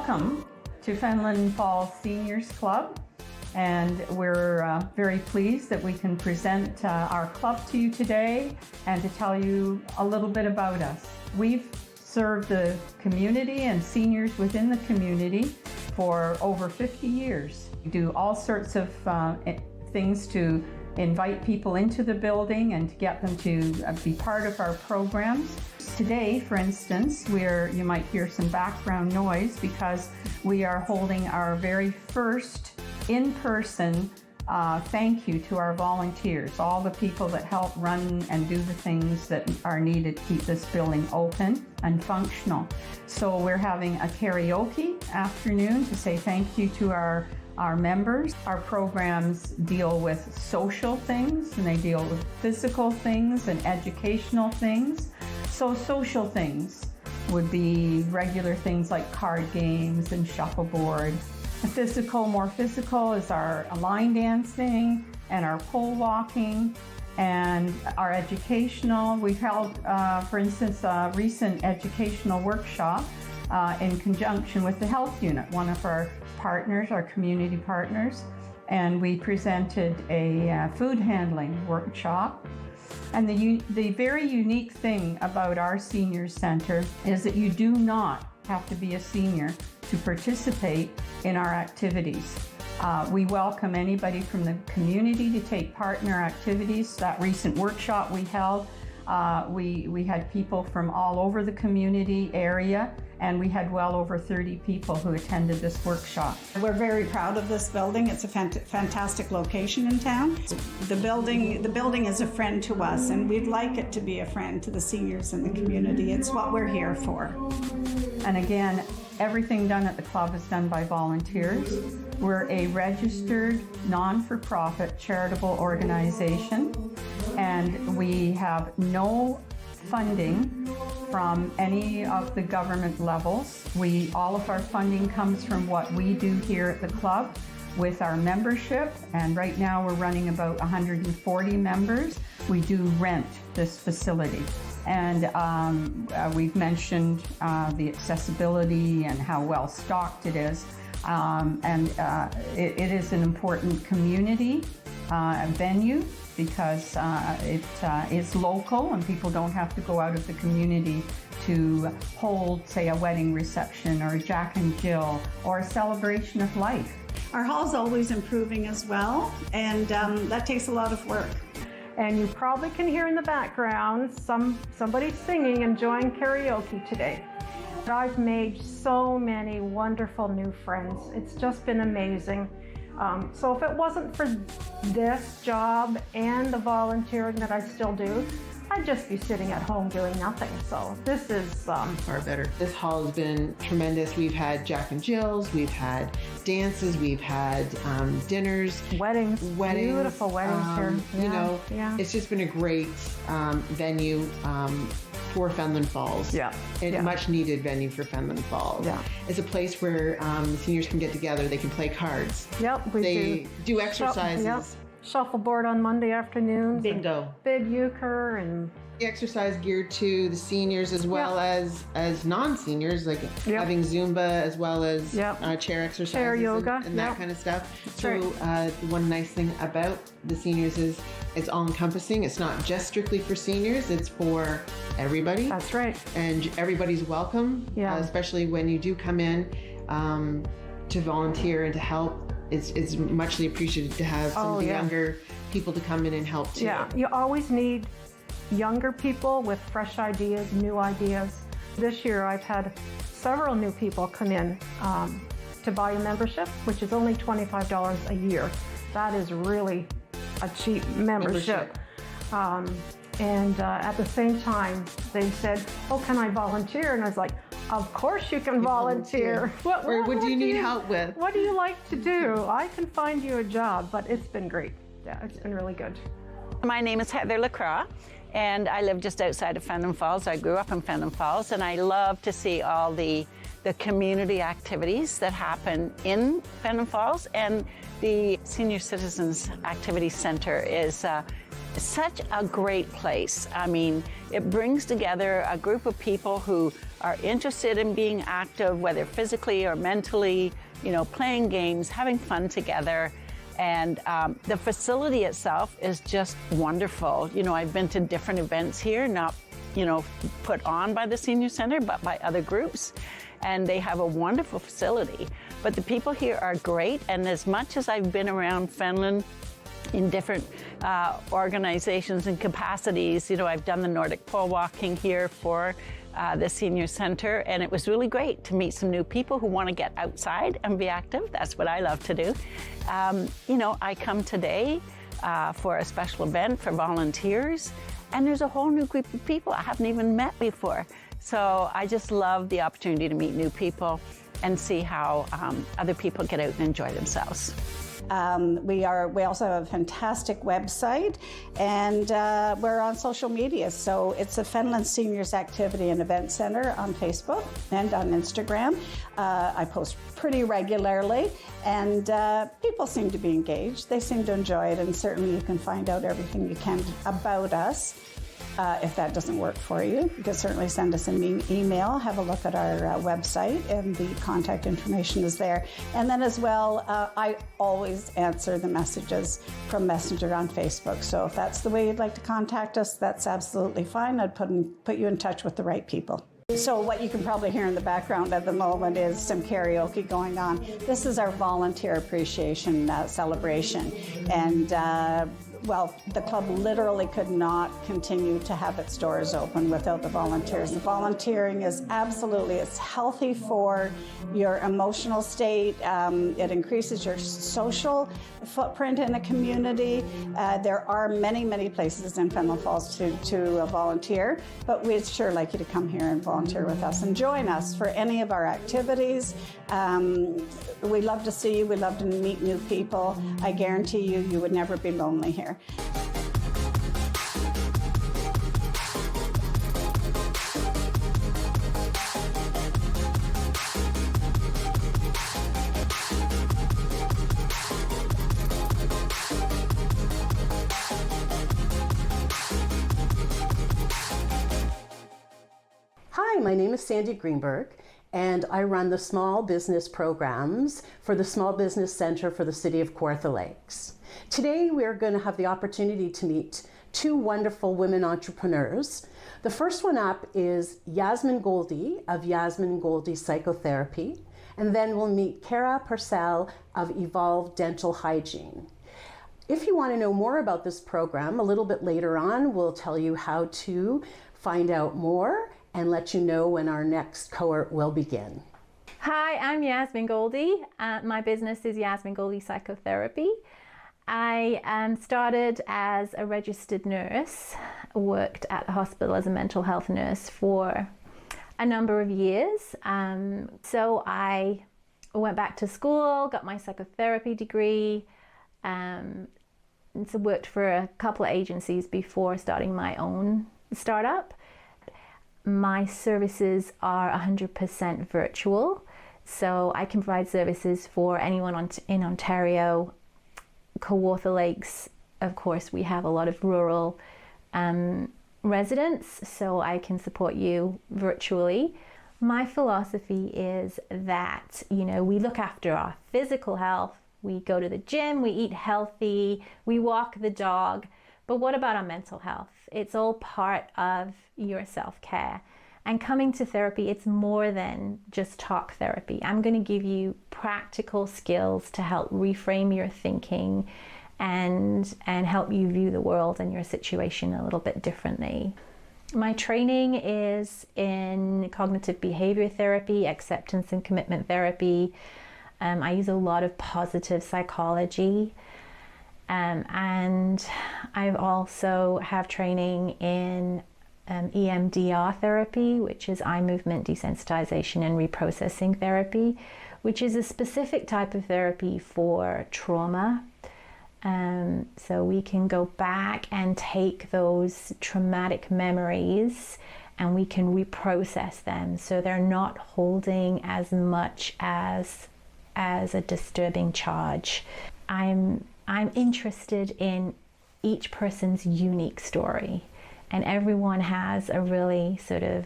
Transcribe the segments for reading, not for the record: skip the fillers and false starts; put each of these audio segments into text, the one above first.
Welcome to Fenelon Falls Seniors Club, and we're very pleased that we can present our club to you today and to tell you a little bit about us. We've served the community and seniors within the community for over 50 years. We do all sorts of things to invite people into the building and to get them to be part of our programs. Today, for instance, you might hear some background noise because we are holding our very first in-person thank you to our volunteers, all the people that help run and do the things that are needed to keep this building open and functional. So we're having a karaoke afternoon to say thank you to our members. Our programs deal with social things and they deal with physical things and educational things. So social things would be regular things like card games and shuffleboard. More physical is our line dancing and our pole walking, and our educational. We've held, for instance, a recent educational workshop in conjunction with the health unit, one of our partners, our community partners, and we presented a food handling workshop. And the very unique thing about our senior center is that you do not have to be a senior to participate in our activities. We welcome anybody from the community to take part in our activities. That recent workshop we held, we had people from all over the community area, and we had well over 30 people who attended this workshop. We're very proud of this building. It's a fantastic location in town. The building is a friend to us, and we'd like it to be a friend to the seniors in the community. It's what we're here for. And again, everything done at the club is done by volunteers. We're a registered, non-for-profit charitable organization, and we have no funding from any of the government levels. All of our funding comes from what we do here at the club with our membership, and right now we're running about 140 members. We do rent this facility. And we've mentioned the accessibility and how well stocked it is. It is an important community venue because it is local and people don't have to go out of the community to hold, say, a wedding reception or a Jack and Jill or a celebration of life. Our hall's always improving as well, and that takes a lot of work. And you probably can hear in the background somebody singing, enjoying karaoke today. I've made so many wonderful new friends. It's just been amazing. So if it wasn't for this job and the volunteering that I still do, I'd just be sitting at home doing nothing. So this is far better. This hall has been tremendous. We've had Jack and Jill's, we've had dances, we've had dinners, weddings, beautiful weddings here. Yeah, you know, it's just been a great venue for Fenelon Falls. Yeah, Much needed venue for Fenelon Falls. Yeah, it's a place where the seniors can get together. They can play cards. Yep, they do exercises. Yep. Shuffleboard on Monday afternoons. Bingo. Big euchre and the exercise geared to the seniors as well as non-seniors, like having Zumba as well as chair exercises, chair yoga, and that kind of stuff. That's so right. One nice thing about the seniors is it's all-encompassing. It's not just strictly for seniors, it's for everybody. That's right. And everybody's welcome, especially when you do come in to volunteer and to help. It's muchly appreciated to have some of the younger people to come in and help too. Yeah, you always need younger people with fresh ideas, new ideas. This year I've had several new people come in to buy a membership, which is only $25 a year. That is really a cheap membership. And at the same time, they said, "Oh, can I volunteer?" And I was like, "Of course you can volunteer. What do you need help with? What do you like to do? I can find you a job." But it's been great. Yeah, it's been really good. My name is Heather LaCroix, and I live just outside of Fenelon Falls. I grew up in Fenelon Falls, and I love to see all the community activities that happen in Fenelon Falls. And the Senior Citizens Activity Center is such a great place. I mean, it brings together a group of people who are interested in being active, whether physically or mentally, you know, playing games, having fun together. And the facility itself is just wonderful. You know, I've been to different events here, not, you know, put on by the Senior Center, but by other groups. And they have a wonderful facility. But the people here are great. And as much as I've been around Fenland in different organizations and capacities, you know, I've done the Nordic pole walking here for the Senior Center, and it was really great to meet some new people who want to get outside and be active. That's what I love to do. You know, I come today for a special event for volunteers, and there's a whole new group of people I haven't even met before. So I just love the opportunity to meet new people and see how other people get out and enjoy themselves. We also have a fantastic website, and we're on social media. So it's the Fenland Seniors Activity and Event Center on Facebook and on Instagram. I post pretty regularly, and people seem to be engaged. They seem to enjoy it, and certainly you can find out everything you can about us. If that doesn't work for you, you can certainly send us an email, have a look at our website, and the contact information is there. And then as well, I always answer the messages from Messenger on Facebook. So if that's the way you'd like to contact us, that's absolutely fine. I'd put you in touch with the right people. So what you can probably hear in the background at the moment is some karaoke going on. This is our volunteer appreciation celebration. And well, the club literally could not continue to have its doors open without the volunteers. The volunteering is absolutely, it's healthy for your emotional state. It increases your social footprint in the community. There are many, many places in Fenelon Falls to volunteer, but we'd sure like you to come here and volunteer with us and join us for any of our activities. We love to see you. We love to meet new people. I guarantee you, you would never be lonely here. Hi, my name is Sandy Greenberg, and I run the small business programs for the Small Business Center for the City of Kawartha Lakes. Today, we're going to have the opportunity to meet two wonderful women entrepreneurs. The first one up is Yasmin Goldie of Yasmin Goldie Psychotherapy, and then we'll meet Cara Purcell of Evolve Dental Hygiene. If you want to know more about this program, a little bit later on, we'll tell you how to find out more and let you know when our next cohort will begin. Hi, I'm Yasmin Goldie. My business is Yasmin Goldie Psychotherapy. I started as a registered nurse, worked at a hospital as a mental health nurse for a number of years. So I went back to school, got my psychotherapy degree, and so worked for a couple of agencies before starting my own startup. My services are 100% virtual, so I can provide services for anyone in Ontario. Kawartha Lakes, of course, we have a lot of rural residents, so I can support you virtually. My philosophy is that, you know, we look after our physical health, we go to the gym, we eat healthy, we walk the dog, but what about our mental health? It's all part of your self-care. And coming to therapy, it's more than just talk therapy. I'm going to give you practical skills to help reframe your thinking and help you view the world and your situation a little bit differently. My training is in cognitive behavior therapy, acceptance and commitment therapy. I use a lot of positive psychology. And I also have training in EMDR therapy, which is eye movement desensitization and reprocessing therapy, which is a specific type of therapy for trauma. So we can go back and take those traumatic memories and we can reprocess them so they're not holding as much as a disturbing charge. I'm interested in each person's unique story, and everyone has a really sort of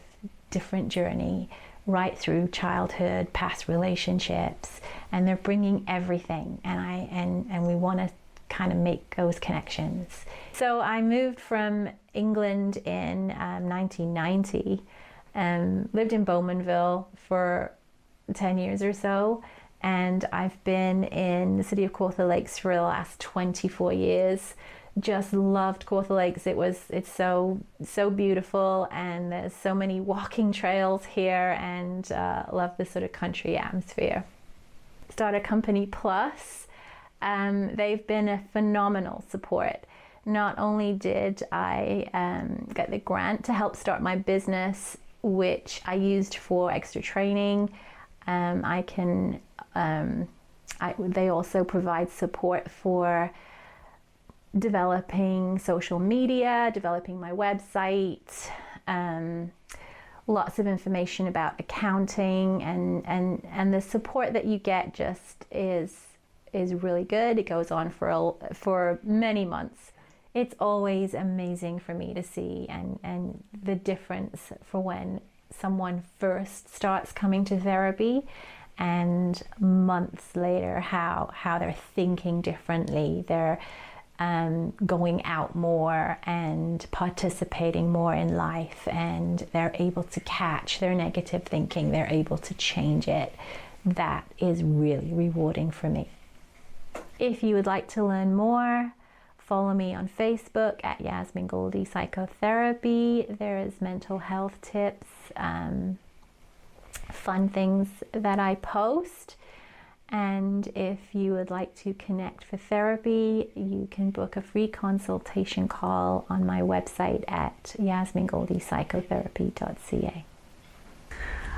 different journey right through childhood, past relationships, and they're bringing everything, and we want to kind of make those connections. So I moved from England in 1990, lived in Bowmanville for 10 years or so, and I've been in the city of Kawartha Lakes for the last 24 years. Just loved Kawartha Lakes. It's so beautiful, and there's so many walking trails here, and love this sort of country atmosphere. Started Company Plus. They've been a phenomenal support. Not only did I get the grant to help start my business, which I used for extra training, they also provide support for developing social media, developing my website, lots of information about accounting, and the support that you get just is really good. It goes on for many months. It's always amazing for me to see and the difference for when someone first starts coming to therapy, and months later how they're thinking differently. They're going out more and participating more in life, and they're able to catch their negative thinking. They're able to change it. That is really rewarding for me. If you would like to learn more, follow me on Facebook at Yasmin Goldie Psychotherapy. There is mental health tips, fun things that I post. And if you would like to connect for therapy, you can book a free consultation call on my website at yasmingoldiePsychotherapy.ca.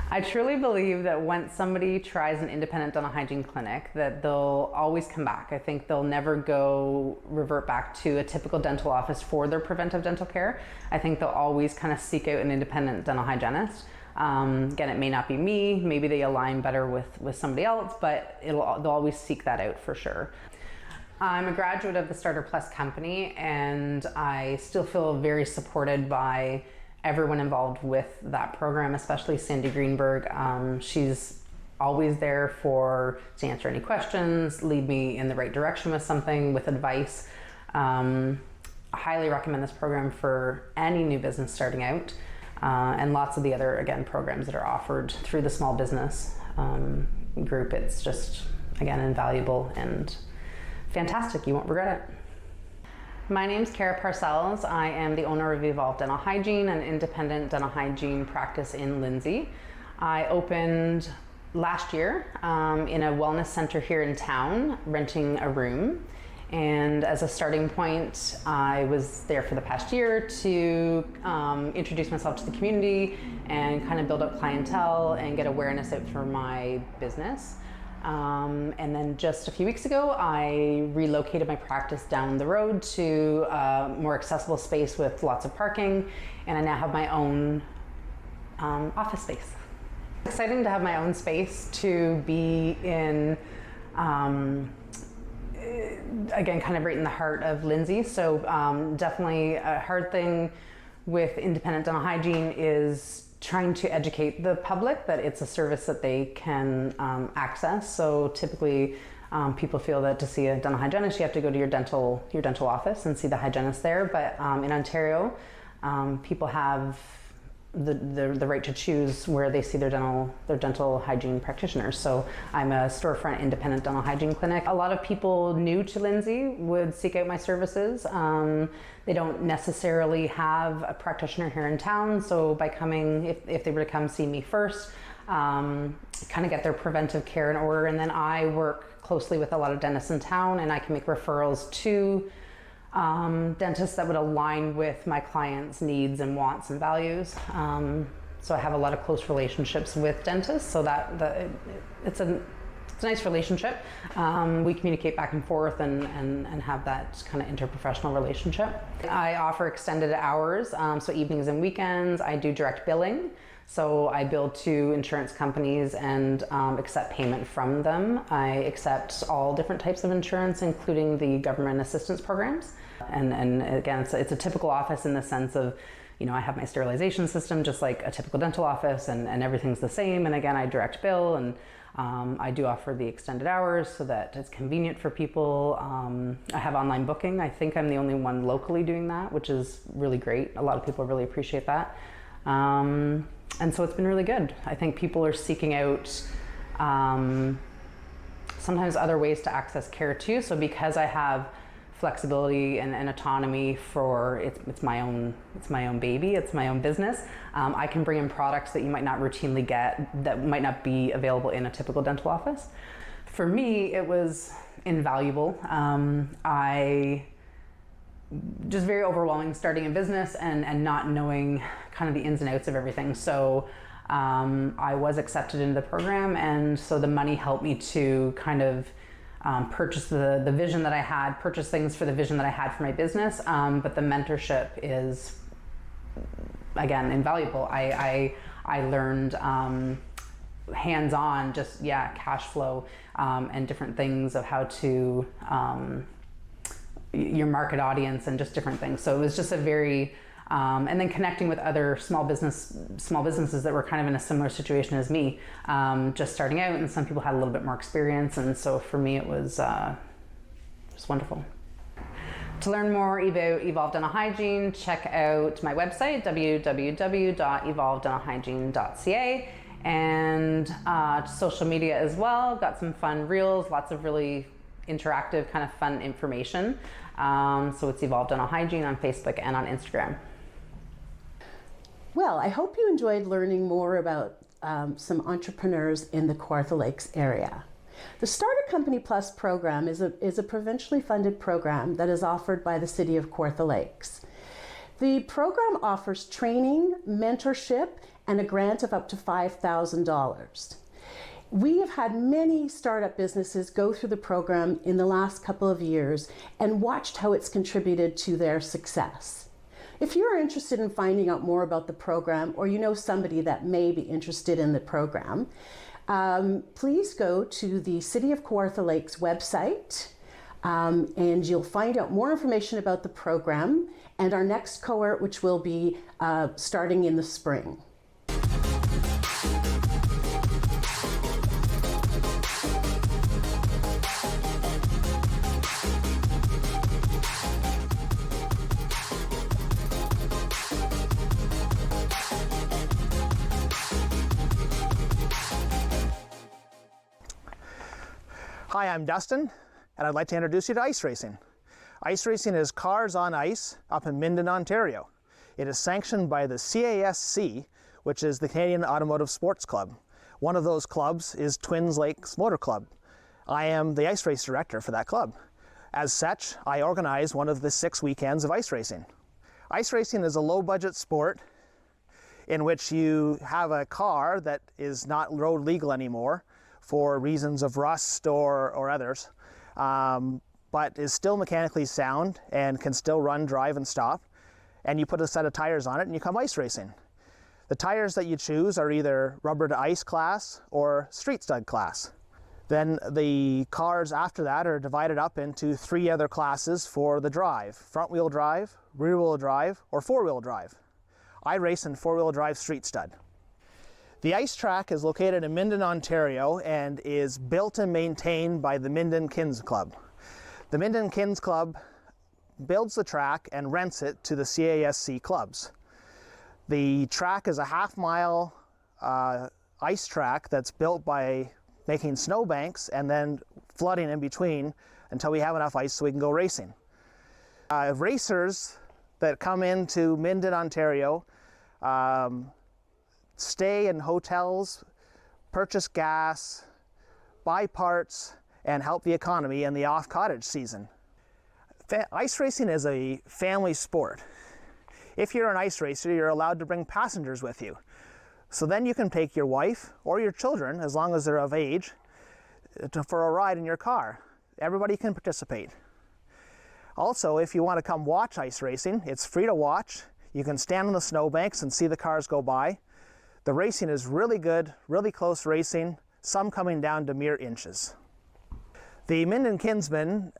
I truly believe that once somebody tries an independent dental hygiene clinic, that they'll always come back. I think they'll never revert back to a typical dental office for their preventive dental care. I think they'll always kind of seek out an independent dental hygienist. Again, it may not be me, maybe they align better with somebody else, but they'll always seek that out for sure. I'm a graduate of the Starter Plus company, and I still feel very supported by everyone involved with that program, especially Sandy Greenberg. She's always there to answer any questions, lead me in the right direction with something, with advice. I highly recommend this program for any new business starting out. And lots of the other, again, programs that are offered through the small business group. It's just, again, invaluable and fantastic. You won't regret it. My name's Cara Parcells. I am the owner of Evolve Dental Hygiene, an independent dental hygiene practice in Lindsay. I opened last year in a wellness center here in town, renting a room. And as a starting point, I was there for the past year to introduce myself to the community and kind of build up clientele and get awareness out for my business. And then just a few weeks ago, I relocated my practice down the road to a more accessible space with lots of parking, and I now have my own office space. It's exciting to have my own space, to be in again, kind of right in the heart of Lindsay. So definitely a hard thing with independent dental hygiene is trying to educate the public that it's a service that they can access. So typically people feel that to see a dental hygienist, you have to go to your dental office and see the hygienist there. But in Ontario, people have the right to choose where they see their dental hygiene practitioners. So I'm a storefront independent dental hygiene clinic. A lot of people new to Lindsay would seek out my services. They don't necessarily have a practitioner here in town, so by coming, if they were to come see me first, kind of get their preventive care in order, and then I work closely with a lot of dentists in town, and I can make referrals to dentists that would align with my clients' needs and wants and values. So I have a lot of close relationships with dentists, so that it's a nice relationship. We communicate back and forth and have that kind of interprofessional relationship. I offer extended hours, so evenings and weekends. I do direct billing. So I bill to insurance companies and accept payment from them. I accept all different types of insurance, including the government assistance programs. And again, it's a typical office in the sense of, I have my sterilization system just like a typical dental office, and everything's the same. And again, I direct bill, and I do offer the extended hours so that it's convenient for people. I have online booking. I think I'm the only one locally doing that, which is really great. A lot of people really appreciate that. And so it's been really good. I think people are seeking out sometimes other ways to access care too. So because I have flexibility and autonomy for it's my own baby, it's my own business, I can bring in products that you might not routinely get, that might not be available in a typical dental office. For me, it was invaluable. Just very overwhelming starting a business and not knowing kind of the ins and outs of everything. So I was accepted into the program, and so the money helped me to kind of purchase the vision that I had, purchase things for the vision that I had for my business. But the mentorship is, again, invaluable. I learned hands-on, just, cash flow and different things of how to, your market audience and just different things. So it was just a very, and then connecting with other small businesses that were kind of in a similar situation as me, just starting out, and some people had a little bit more experience. And so for me, it was just wonderful. To learn more about Evolve Dental Hygiene, check out my website, www.evolvedentalhygiene.ca, and social media as well. Got some fun reels, lots of really interactive kind of fun information. So it's Evolve Dental Hygiene on Facebook and on Instagram. Well, I hope you enjoyed learning more about some entrepreneurs in the Kawartha Lakes area. The Starter Company Plus program is a provincially funded program that is offered by the City of Kawartha Lakes. The program offers training, mentorship, and a grant of up to $5,000. We have had many startup businesses go through the program in the last couple of years and watched how it's contributed to their success. If you're interested in finding out more about the program, or you know somebody that may be interested in the program, please go to the City of Kawartha Lakes website, and you'll find out more information about the program and our next cohort, which will be starting in the spring. Hi, I'm Dustin, and I'd like to introduce you to ice racing. Ice racing is cars on ice up in Minden, Ontario. It is sanctioned by the CASC, which is the Canadian Automotive Sports Club. One of those clubs is Twins Lakes Motor Club. I am the ice race director for that club. As such, I organize one of the 6 weekends of ice racing. Ice racing is a low-budget sport in which you have a car that is not road legal anymore for reasons of rust or others, but is still mechanically sound and can still run, drive, and stop. And you put a set of tires on it and you come ice racing. The tires that you choose are either rubber to ice class or street stud class. Then the cars after that are divided up into 3 other classes for the drive: front wheel drive, rear wheel drive, or 4-wheel drive. I race in 4-wheel drive street stud. The ice track is located in Minden, Ontario, and is built and maintained by the Minden Kins Club. The Minden Kins Club builds the track and rents it to the CASC clubs. The track is a half-mile ice track that's built by making snowbanks and then flooding in between until we have enough ice so we can go racing. Racers that come into Minden, Ontario, stay in hotels, purchase gas, buy parts, and help the economy in the off-cottage season. Ice racing is a family sport. If you're an ice racer, you're allowed to bring passengers with you. So then you can take your wife or your children, as long as they're of age, for a ride in your car. Everybody can participate. Also, if you want to come watch ice racing, it's free to watch. You can stand on the snowbanks and see the cars go by. The racing is really good, really close racing, some coming down to mere inches. The Minden Kinsmen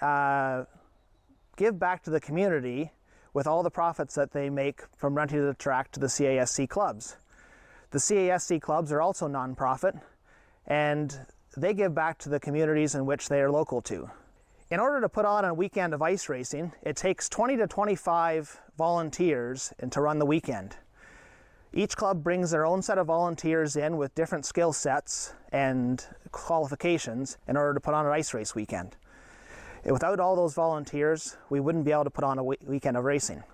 give back to the community with all the profits that they make from renting the track to the CASC clubs. The CASC clubs are also non-profit, and they give back to the communities in which they are local to. In order to put on a weekend of ice racing, it takes 20 to 25 volunteers to run the weekend. Each club brings their own set of volunteers in with different skill sets and qualifications in order to put on an ice race weekend. Without all those volunteers, we wouldn't be able to put on a weekend of racing.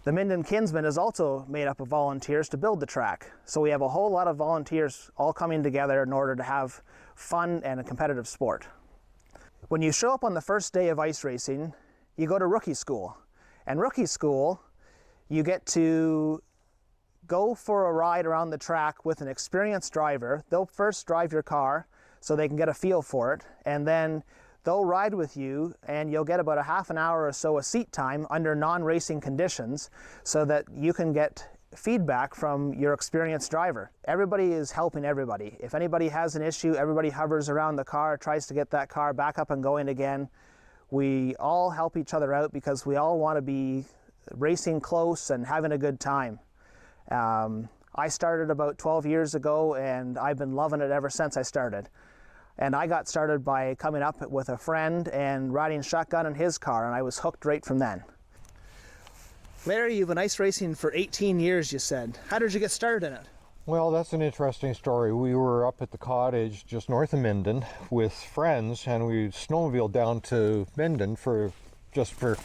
The Minden Kinsman is also made up of volunteers to build the track. So we have a whole lot of volunteers all coming together in order to have fun and a competitive sport. When you show up on the first day of ice racing, you go to rookie school. And rookie school, you get to go for a ride around the track with an experienced driver. They'll first drive your car so they can get a feel for it, and then they'll ride with you, and you'll get about a half an hour or so of seat time under non-racing conditions so that you can get feedback from your experienced driver. Everybody is helping everybody. If anybody has an issue, everybody hovers around the car, tries to get that car back up and going again. We all help each other out because we all want to be racing close and having a good time. I started about 12 years ago, and I've been loving it ever since I started. And I got started by coming up with a friend and riding shotgun in his car, and I was hooked right from then. Larry, you've been ice racing for 18 years, you said. How did you get started in it? Well, that's an interesting story. We were up at the cottage just north of Minden with friends, and we snowmobiled down to Minden just for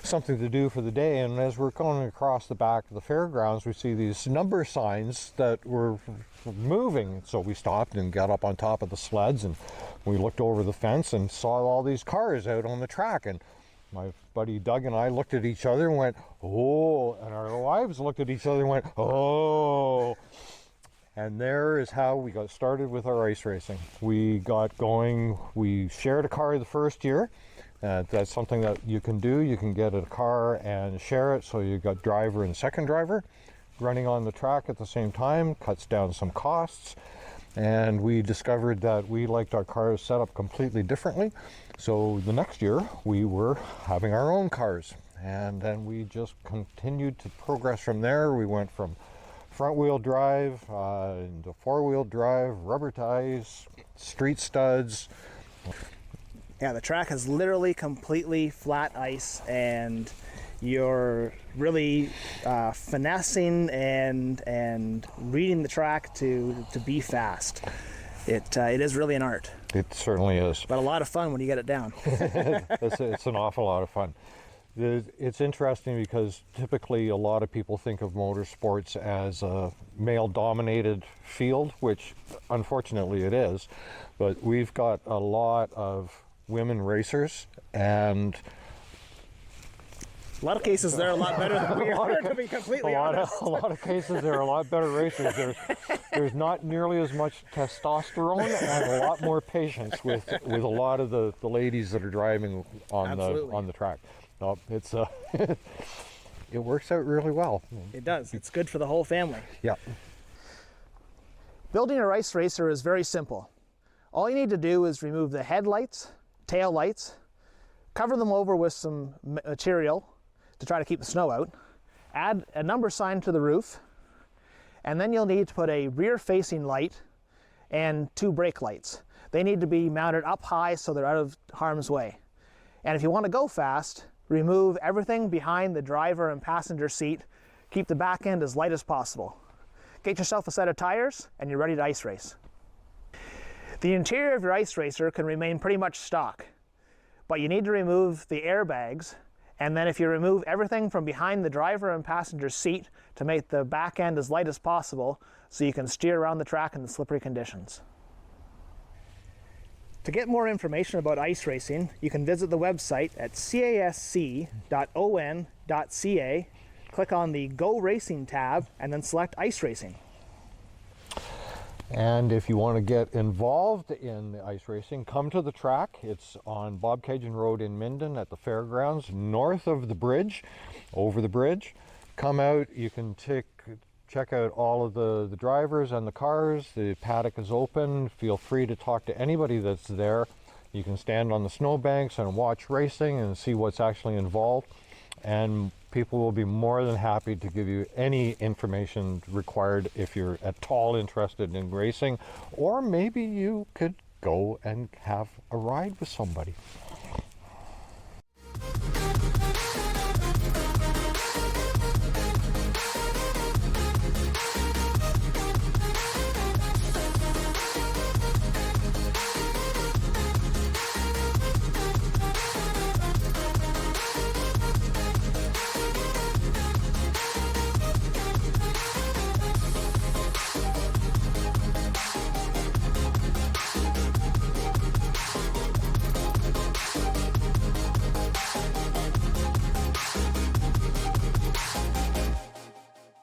something to do for the day. And as we're going across the back of the fairgrounds, we see these number signs that were moving. So we stopped and got up on top of the sleds, and we looked over the fence and saw all these cars out on the track. And my buddy Doug and I looked at each other and went, "Oh," and our wives looked at each other and went, "Oh." And there is how we got started with our ice racing. We got going, we shared a car the first year. That's something that you can do. You can get a car and share it, so you got driver and second driver running on the track at the same time, cuts down some costs. And we discovered that we liked our cars set up completely differently. So the next year we were having our own cars, and then we just continued to progress from there. We went from front-wheel drive into four-wheel drive, rubber ties, street studs. Yeah, the track is literally completely flat ice, and you're really finessing and reading the track to be fast. It is really an art. It certainly is. But a lot of fun when you get it down. It's an awful lot of fun. It's interesting because typically a lot of people think of motorsports as a male-dominated field, which unfortunately it is. But we've got a lot of women racers, and a lot of cases they're a lot better than we are, to be completely honest. A lot of cases they're a lot better racers. There's not nearly as much testosterone and a lot more patience with a lot of the ladies that are driving on the track. No, it's it works out really well. It does. It's good for the whole family. Yeah. Building a ice racer is very simple. All you need to do is remove the headlights, tail lights, cover them over with some material to try to keep the snow out, add a number sign to the roof, and then you'll need to put a rear-facing light and 2 brake lights. They need to be mounted up high so they're out of harm's way. And if you want to go fast, remove everything behind the driver and passenger seat, keep the back end as light as possible. Get yourself a set of tires and you're ready to ice race. The interior of your ice racer can remain pretty much stock, but you need to remove the airbags, and then if you remove everything from behind the driver and passenger seat to make the back end as light as possible so you can steer around the track in the slippery conditions. To get more information about ice racing, you can visit the website at casc.on.ca, click on the Go Racing tab, and then select Ice Racing. And if you want to get involved in the ice racing, come to the track. It's on Bob Cajun Road in Minden at the fairgrounds, north of the bridge, over the bridge. Come out, you can check out all of the drivers and the cars. The paddock is open. Feel free to talk to anybody that's there. You can stand on the snowbanks and watch racing and see what's actually involved, and people will be more than happy to give you any information required if you're at all interested in racing, or maybe you could go and have a ride with somebody.